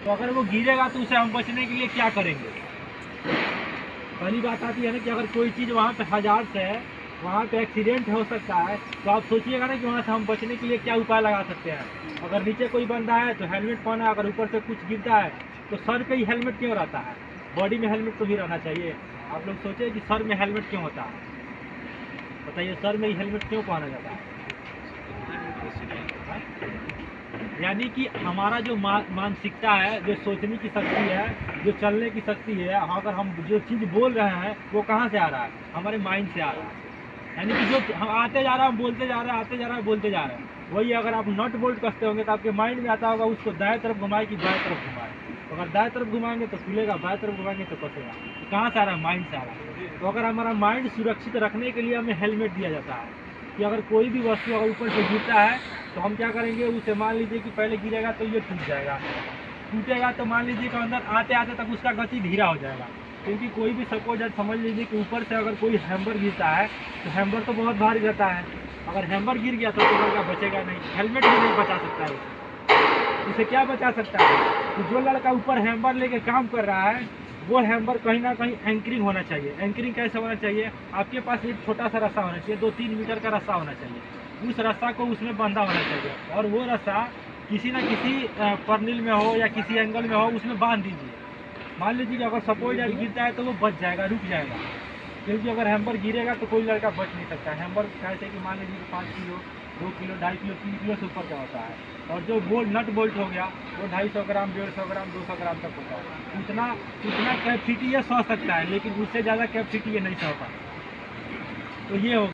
तो अगर वो गिरेगा तो उसे हम बचने के लिए क्या करेंगे? पहली बात आती है ना कि अगर कोई चीज़ वहाँ पे हज़ार्ड है, वहाँ पे एक्सीडेंट हो सकता है, तो आप सोचिएगा ना कि वहाँ से हम बचने के लिए क्या उपाय लगा सकते हैं। अगर नीचे कोई बंदा है तो हेलमेट पहना है, अगर ऊपर से कुछ गिरता है तो सर पे ही हेलमेट क्यों रहता है? बॉडी में हेलमेट तो भी रहना चाहिए। आप लोग सोचिए कि सर में हेलमेट क्यों होता है? बताइए, सर में ही हेलमेट क्यों पहना जाता है? यानी कि हमारा जो मानसिकता है, जो सोचने की शक्ति है, जो चलने की शक्ति है, अगर हम जो चीज़ बोल रहे हैं वो कहाँ से आ रहा है? हमारे माइंड से आ रहा है। यानी कि जो हम आते जा रहा है, हम बोलते जा रहे हैं, आते जा रहा है, बोलते जा रहे हैं, वही अगर आप नट बोल्ट कसते होंगे तो आपके माइंड में आता होगा उसको दाएं तरफ घुमाए कि बाएं तरफ घुमाए। तो अगर दाएं तरफ घुमाएंगे तो खुलेगा, बाएं तरफ घुमाएंगे तो कसेगा। तो कहाँ से आ रहा है? माइंड से आ रहा है। तो अगर हमारा माइंड सुरक्षित रखने के लिए हमें हेलमेट दिया जाता है कि अगर कोई भी वस्तु अगर ऊपर से गिरता है तो हम क्या करेंगे? उसे मान लीजिए कि पहले गिरेगा तो ये टूट जाएगा, टूटेगा तो मान लीजिए कि अंदर आते आते तक उसका गति धीरा हो जाएगा। क्योंकि कोई भी सपोज आज समझ लीजिए कि ऊपर से अगर कोई हैमर गिरता है तो हैमर तो बहुत भारी रहता है। अगर हैमर गिर गया तो लड़का बचेगा नहीं, हेलमेट भी नहीं बचा सकता है उसे क्या बचा सकता है? तो जो लड़का ऊपर हैमर लेके काम कर रहा है वो हैमर कहीं ना कहीं एंकरिंग होना चाहिए। एंकरिंग कैसे होना चाहिए? आपके पास एक छोटा सा रस्सा होना चाहिए, 2-3 मीटर का रस्सा होना चाहिए। उस रस्सा को उसमें बंधा होना चाहिए और वो रस्सा किसी न किसी पर्निल में हो या किसी एंगल में हो, उसमें बांध दीजिए। मान लीजिए कि अगर सपोज आज गिरता है तो वो बच जाएगा, रुक जाएगा। क्योंकि अगर हैमर गिरेगा तो कोई लड़का बच नहीं सकता। हैमर कैसे कि मान लीजिए 5 किलो, 2 किलो, 2.5 किलो, 3 किलो से ऊपर का होता है। और जो बोल्ट नट बोल्ट हो गया वो 250 ग्राम, 150 ग्राम, 200 ग्राम तक होता है। उतना कैपेसिटी ये सह सकता है, लेकिन उससे ज़्यादा कैपेसिटी ये नहीं सह पाता। तो ये हो